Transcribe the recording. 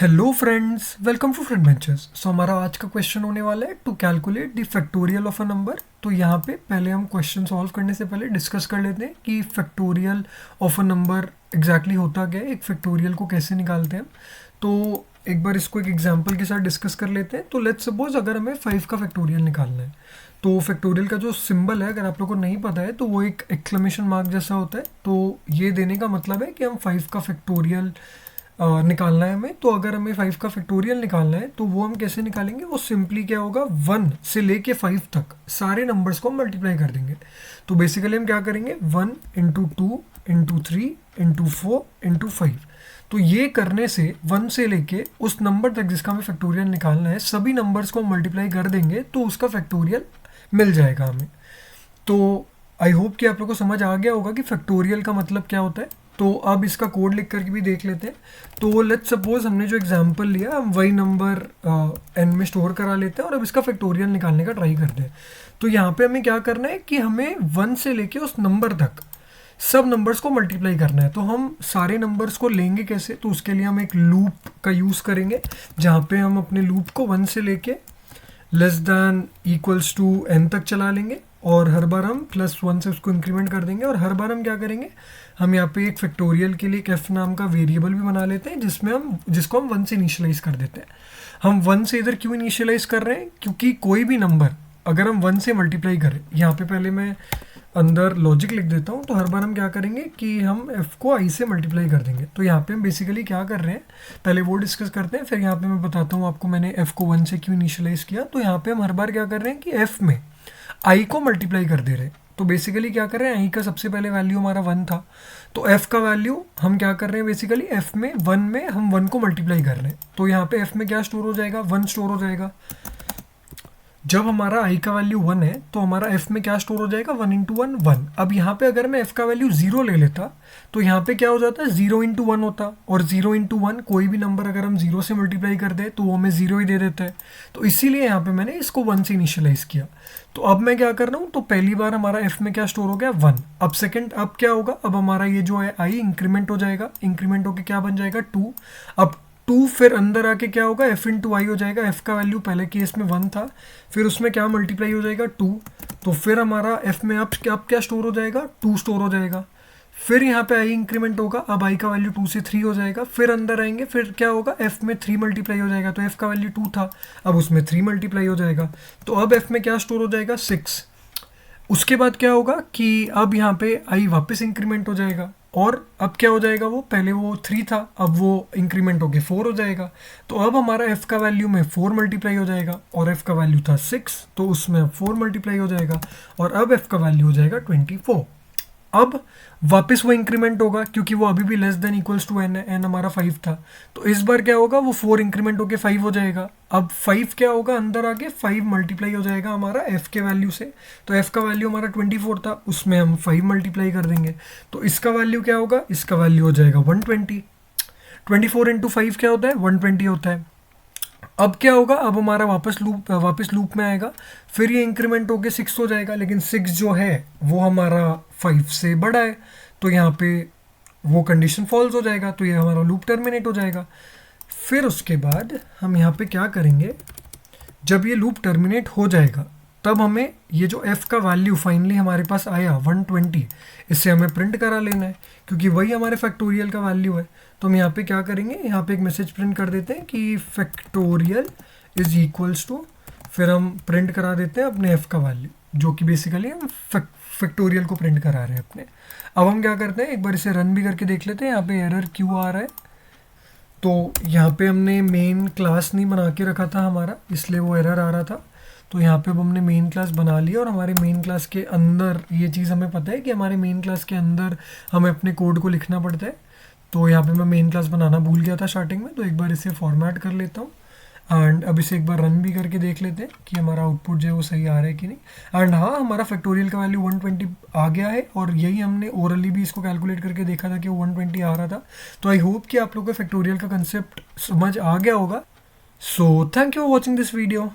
Hello friends, welcome to friend benches. So हमारा आज का क्वेश्चन होने वाला है to calculate the factorial of a number. तो यहाँ पे पहले हम क्वेश्चन सॉल्व करने से पहले डिस्कस कर लेते हैं कि factorial of a number exactly होता क्या है, एक फैक्टोरियल को कैसे निकालते हैं। तो एक बार इसको एक एग्जांपल के साथ डिस्कस कर लेते हैं। तो लेट्स सपोज अगर हमें 5 का फैक्टोरियल निकालना है, तो फैक्टोरियल का जो सिंबल है, अगर आप लोगों को नहीं पता है, तो वो एक एक्सक्लेमेशन मार्क जैसा होता है। तो ये देने का मतलब है कि हम 5 का फैक्टोरियल निकालना है हमें। तो अगर हमें 5 का फैक्टोरियल निकालना है तो वो हम कैसे निकालेंगे, वो सिंपली क्या होगा, 1 से लेके 5 तक सारे नंबर्स को मल्टीप्लाई कर देंगे। तो बेसिकली हम क्या करेंगे, 1 इंटू 2 इंटू 3 इंटू 4 इंटू 5। तो ये करने से 1 से लेके उस नंबर तक जिसका हमें फैक्टोरियल निकालना है, सभी नंबर्स को मल्टीप्लाई कर देंगे तो उसका फैक्टोरियल मिल जाएगा हमें। तो आई होप कि आप लोग को समझ आ गया होगा कि फैक्टोरियल का मतलब क्या होता है। तो अब इसका कोड लिख करके भी देख लेते हैं। तो लेट्स सपोज हमने जो एग्जांपल लिया, हम वही नंबर एन में स्टोर करा लेते हैं और अब इसका फैक्टोरियल निकालने का ट्राई करते हैं। तो यहाँ पे हमें क्या करना है कि हमें 1 से लेके उस नंबर तक सब नंबर्स को मल्टीप्लाई करना है। तो हम सारे नंबर्स को लेंगे कैसे, तो उसके लिए हम एक लूप का यूज़ करेंगे, जहाँ पे हम अपने लूप को 1 से लेके less than equals to N तक चला लेंगे और हर बार हम +1 से उसको इंक्रीमेंट कर देंगे। और हर बार हम क्या करेंगे, हम यहाँ पे एक फैक्टोरियल के लिए एक एफ नाम का वेरिएबल भी बना लेते हैं, जिसको हम 1 से इनिशियलाइज कर देते हैं। हम 1 से इधर क्यों इनिशियलाइज कर रहे हैं, क्योंकि कोई भी नंबर अगर हम 1 से मल्टीप्लाई करें, यहाँ पे पहले मैं अंदर लॉजिक लिख देता हूँ। तो हर बार हम क्या करेंगे कि हम f को i से मल्टीप्लाई कर देंगे। तो यहाँ पे हम बेसिकली क्या कर रहे हैं, पहले वो डिस्कस करते हैं, फिर यहाँ पे मैं बताता हूँ आपको मैंने f को 1 से क्यों इनिशियलाइज किया। तो यहाँ पे हम हर बार क्या कर रहे हैं कि f में i को मल्टीप्लाई कर दे रहे हैं। तो बेसिकली क्या कर रहे हैं, i का सबसे पहले वैल्यू हमारा 1 था, तो f का वैल्यू हम क्या कर रहे हैं, बेसिकली f में 1 में हम 1 को मल्टीप्लाई कर रहे हैं। तो यहाँ पे f में क्या स्टोर हो जाएगा, 1 स्टोर हो जाएगा। जब हमारा i का वैल्यू 1 है तो हमारा f में क्या स्टोर हो जाएगा, 1 इंटू 1 1। अब यहाँ पे अगर मैं f का वैल्यू 0 ले लेता तो यहाँ पे क्या हो जाता है, 0 इंटू 1 होता, और 0 इंटू 1 कोई भी नंबर अगर हम 0 से मल्टीप्लाई कर दे तो वो हमें 0 ही दे देता है। तो इसीलिए यहाँ पे मैंने इसको 1 से इनिशियलाइज किया। तो अब मैं क्या कर रहा हूँ, तो पहली बार हमारा f में क्या स्टोर हो गया, 1। अब सेकेंड, अब क्या होगा, अब हमारा ये जो है i इंक्रीमेंट हो जाएगा, इंक्रीमेंट होकर क्या बन जाएगा, 2। अब 2 फिर अंदर आके क्या होगा, f इंटू आई हो जाएगा। f का वैल्यू पहले केस में 1 था, फिर उसमें क्या मल्टीप्लाई हो जाएगा, 2। तो फिर हमारा f में अब क्या स्टोर हो जाएगा, 2 स्टोर हो जाएगा। फिर यहाँ पे i इंक्रीमेंट होगा, अब i का वैल्यू 2 से 3 हो जाएगा। फिर अंदर आएंगे, फिर क्या होगा, f में 3 मल्टीप्लाई हो जाएगा। तो f का वैल्यू 2 था, अब उसमें 3 मल्टीप्लाई हो जाएगा। तो अब f में क्या स्टोर हो जाएगा, 6। उसके बाद क्या होगा कि अब यहाँ पे i वापस इंक्रीमेंट हो जाएगा, और अब क्या हो जाएगा, वो पहले वो 3 था, अब वो इंक्रीमेंट होके 4 हो जाएगा। तो अब हमारा f का वैल्यू में 4 मल्टीप्लाई हो जाएगा, और f का वैल्यू था 6, तो उसमें 4 मल्टीप्लाई हो जाएगा, और अब f का वैल्यू हो जाएगा 24। अब वापस वो इंक्रीमेंट होगा, क्योंकि वो अभी भी less than equals to N है, एन हमारा 5 था। तो इस बार क्या होगा, वो 4 इंक्रीमेंट होके 5 हो जाएगा। अब 5 क्या होगा, अंदर आके 5 मल्टीप्लाई हो जाएगा हमारा f के वैल्यू से। तो f का वैल्यू हमारा 24 था, उसमें हम 5 मल्टीप्लाई कर देंगे। तो इसका वैल्यू क्या होगा, इसका वैल्यू हो जाएगा 120। 24 इंटू 5 क्या होता है, 120 होता है। अब क्या होगा, अब हमारा वापस लूप में आएगा, फिर ये इंक्रीमेंट होके 6 हो जाएगा, लेकिन 6 जो है वो हमारा 5 से बड़ा है, तो यहाँ पे वो कंडीशन फॉल्स हो जाएगा, तो ये हमारा लूप टर्मिनेट हो जाएगा। फिर उसके बाद हम यहाँ पे क्या करेंगे, जब ये लूप टर्मिनेट हो जाएगा तब हमें ये जो f का वैल्यू फाइनली हमारे पास आया 120, इससे हमें प्रिंट करा लेना है, क्योंकि वही हमारे फैक्टोरियल का वैल्यू है। तो हम यहाँ पे क्या करेंगे, यहाँ पे एक मैसेज प्रिंट कर देते हैं कि फैक्टोरियल इज इक्वल्स टू, फिर हम प्रिंट करा देते हैं अपने f का वैल्यू, जो कि बेसिकली हम फैक्टोरियल को प्रिंट करा रहे हैं अपने। अब हम क्या करते हैं, एक बार इसे रन भी करके देख लेते हैं, यहाँ पे एरर क्यों आ रहा है। तो यहाँ पे हमने मेन क्लास नहीं बना के रखा था हमारा, इसलिए वो एरर आ रहा था। तो यहाँ पे अब हमने मेन क्लास बना लिया, और हमारे मेन क्लास के अंदर ये चीज़ हमें पता है कि हमारे मेन क्लास के अंदर हमें अपने कोड को लिखना पड़ता है। तो यहाँ पे मैं मेन क्लास बनाना भूल गया था स्टार्टिंग में, तो एक बार इसे फॉर्मेट कर लेता हूँ, एंड अब इसे एक बार रन भी करके देख लेते हैं कि हमारा आउटपुट जो है वो सही आ रहा है कि नहीं। एंड हाँ, हमारा फैक्टोरियल का वैल्यू 120 आ गया है, और यही हमने ओरली भी इसको कैलकुलेट करके देखा था कि वो 120 आ रहा था। तो आई होप कि आप लोग को फैक्टोरियल का कंसेप्ट समझ आ गया होगा। So thank you for watching this video.